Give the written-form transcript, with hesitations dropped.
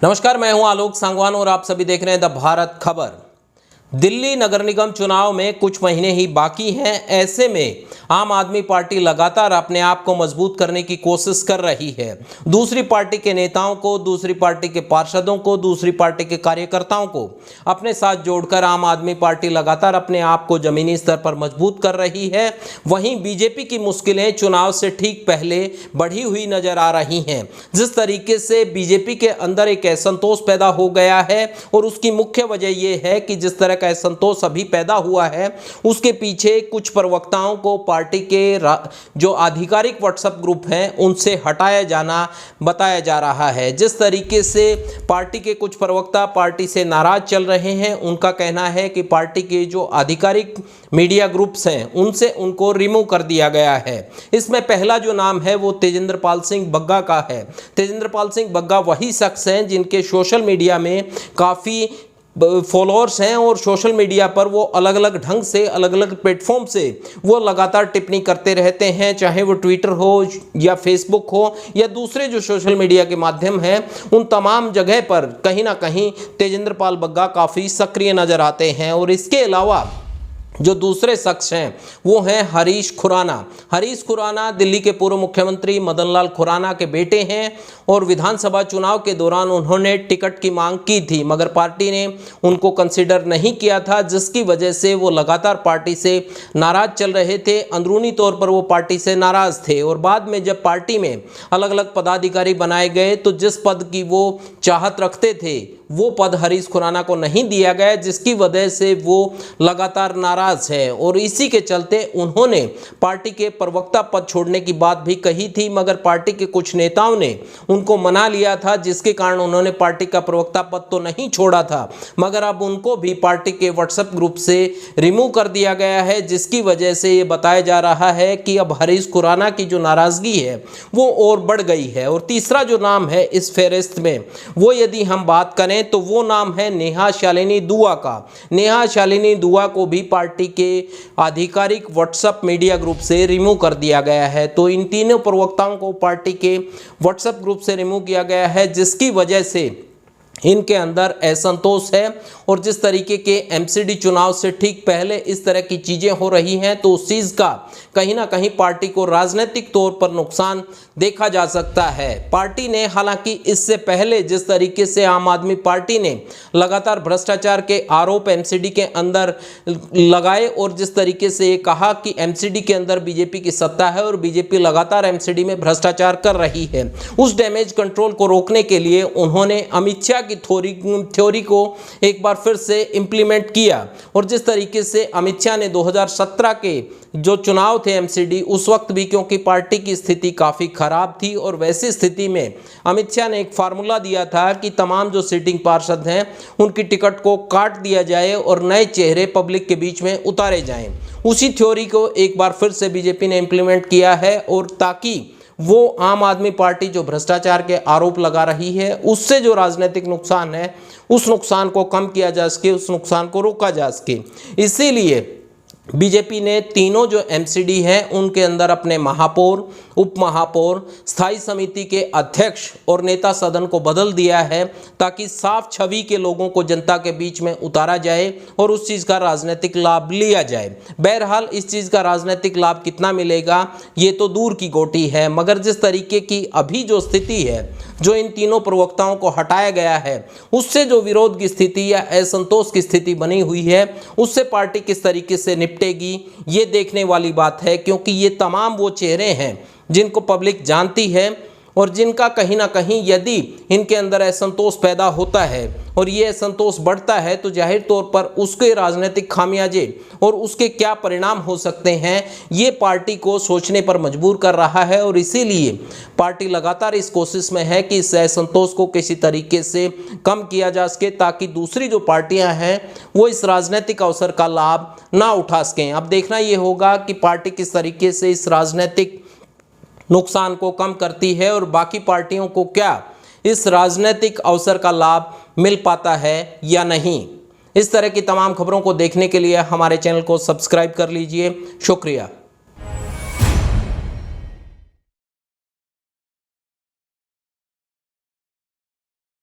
नमस्कार, मैं हूं आलोक सांगवान और आप सभी देख रहे हैं द भारत खबर। दिल्ली नगर निगम चुनाव में कुछ महीने ही बाकी हैं। ऐसे में आम आदमी पार्टी लगातार अपने आप को मजबूत करने की कोशिश कर रही है। दूसरी पार्टी के नेताओं को, दूसरी पार्टी के पार्षदों को, दूसरी पार्टी के कार्यकर्ताओं को अपने साथ जोड़कर आम आदमी पार्टी लगातार अपने आप को जमीनी स्तर पर मजबूत कर रही है। वहीं बीजेपी की मुश्किलें चुनाव से ठीक पहले बढ़ी हुई नजर आ रही हैं। जिस तरीके से बीजेपी के अंदर एक असंतोष पैदा हो गया है और उसकी मुख्य वजह यह है कि जिस तरह का असंतोष अभी पैदा हुआ है उसके पीछे कुछ प्रवक्ताओं को पार्टी के जो आधिकारिक व्हाट्सएप ग्रुप हैं उनसे हटाया जाना बताया जा रहा है। जिस तरीके से पार्टी के कुछ प्रवक्ता पार्टी से नाराज चल रहे हैं, उनका कहना है कि पार्टी के जो आधिकारिक मीडिया ग्रुप्स हैं उनसे उनको रिमूव कर दिया गया है। इसमें पहला जो नाम है वो तेजेंद्र पाल सिंह बग्गा का है। तेजेंद्र पाल सिंह बग्गा वही शख्स हैं जिनके सोशल मीडिया में काफ़ी फॉलोअर्स हैं और सोशल मीडिया पर वो अलग अलग ढंग से, अलग अलग प्लेटफॉर्म से वो लगातार टिप्पणी करते रहते हैं, चाहे वो ट्विटर हो या फेसबुक हो या दूसरे जो सोशल मीडिया के माध्यम हैं, उन तमाम जगह पर कहीं ना कहीं तेजेंद्र पाल बग्गा काफ़ी सक्रिय नज़र आते हैं। और इसके अलावा जो दूसरे शख्स हैं वो हैं हरीश खुराना। हरीश खुराना दिल्ली के पूर्व मुख्यमंत्री मदन लाल खुराना के बेटे हैं और विधानसभा चुनाव के दौरान उन्होंने टिकट की मांग की थी, मगर पार्टी ने उनको कंसीडर नहीं किया था, जिसकी वजह से वो लगातार पार्टी से नाराज चल रहे थे। अंदरूनी तौर पर वो पार्टी से नाराज थे और बाद में जब पार्टी में अलग अलग पदाधिकारी बनाए गए तो जिस पद की वो चाहत रखते थे वो पद हरीश खुराना को नहीं दिया गया, जिसकी वजह से वो लगातार नाराज है। और इसी के चलते उन्होंने पार्टी के प्रवक्ता पद छोड़ने की बात भी कही थी, मगर पार्टी के कुछ नेताओं ने उनको मना लिया था, जिसके कारण उन्होंने पार्टी का प्रवक्ता पद तो नहीं छोड़ा था, मगर अब उनको भी पार्टी के व्हाट्सएप ग्रुप से रिमूव कर दिया गया है, जिसकी वजह से ये बताया जा रहा है कि अब हरीश खुराना की जो नाराजगी है वो और बढ़ गई है। और तीसरा जो नाम है इस फहरिस्त में वो यदि हम बात करें तो वो नाम है नेहा शालिनी दुआ का। नेहा शालिनी दुआ को भी पार्टी के आधिकारिक व्हाट्सएप मीडिया ग्रुप से रिमूव कर दिया गया है। तो इन तीनों प्रवक्ताओं को पार्टी के व्हाट्सएप ग्रुप से रिमूव किया गया है, जिसकी वजह से इनके अंदर असंतोष है। और जिस तरीके के एमसीडी चुनाव से ठीक पहले इस तरह की चीज़ें हो रही हैं तो उस चीज़ का कहीं ना कहीं पार्टी को राजनीतिक तौर पर नुकसान देखा जा सकता है। पार्टी ने हालांकि इससे पहले जिस तरीके से आम आदमी पार्टी ने लगातार भ्रष्टाचार के आरोप एमसीडी के अंदर लगाए और जिस तरीके से ये कहा कि एमसीडी के अंदर बीजेपी की सत्ता है और बीजेपी लगातार एमसीडी में भ्रष्टाचार कर रही है, उस डैमेज कंट्रोल को रोकने के लिए उन्होंने अमित शाह की थ्योरी को एक बार फिर से इंप्लीमेंट किया। और जिस तरीके से अमित शाह ने 2017 के जो चुनाव थे एमसीडी, उस वक्त भी क्योंकि पार्टी की स्थिति काफ़ी खराब थी और वैसी स्थिति में अमित शाह ने एक फार्मूला दिया था कि तमाम जो सिटिंग पार्षद हैं उनकी टिकट को काट दिया जाए और नए चेहरे पब्लिक के बीच में उतारे जाएं। उसी थ्योरी को एक बार फिर से बीजेपी ने इंप्लीमेंट किया है और ताकि वो आम आदमी पार्टी जो भ्रष्टाचार के आरोप लगा रही है उससे जो राजनीतिक नुकसान है उस नुकसान को कम किया जा सके, उस नुकसान को रोका जा सके। इसीलिए बीजेपी ने तीनों जो एमसीडी हैं उनके अंदर अपने महापौर, उप महापौर, स्थायी समिति के अध्यक्ष और नेता सदन को बदल दिया है ताकि साफ छवि के लोगों को जनता के बीच में उतारा जाए और उस चीज़ का राजनीतिक लाभ लिया जाए। बहरहाल इस चीज़ का राजनीतिक लाभ कितना मिलेगा ये तो दूर की गोटी है, मगर जिस तरीके की अभी जो स्थिति है, जो इन तीनों प्रवक्ताओं को हटाया गया है, उससे जो विरोध की स्थिति या असंतोष की स्थिति बनी हुई है उससे पार्टी किस तरीके से निपटेगी ये देखने वाली बात है। क्योंकि ये तमाम वो चेहरे हैं जिनको पब्लिक जानती है और जिनका कहीं ना कहीं यदि इनके अंदर असंतोष पैदा होता है और ये असंतोष बढ़ता है तो जाहिर तौर पर उसके राजनीतिक खामियाजे और उसके क्या परिणाम हो सकते हैं ये पार्टी को सोचने पर मजबूर कर रहा है। और इसीलिए पार्टी लगातार इस कोशिश में है कि इस असंतोष को किसी तरीके से कम किया जा सके ताकि दूसरी जो पार्टियां हैं वो इस राजनीतिक अवसर का लाभ ना उठा सकें। अब देखना ये होगा कि पार्टी किस तरीके से इस राजनीतिक नुकसान को कम करती है और बाकी पार्टियों को क्या इस राजनीतिक अवसर का लाभ मिल पाता है या नहीं। इस तरह की तमाम खबरों को देखने के लिए हमारे चैनल को सब्सक्राइब कर लीजिए। शुक्रिया।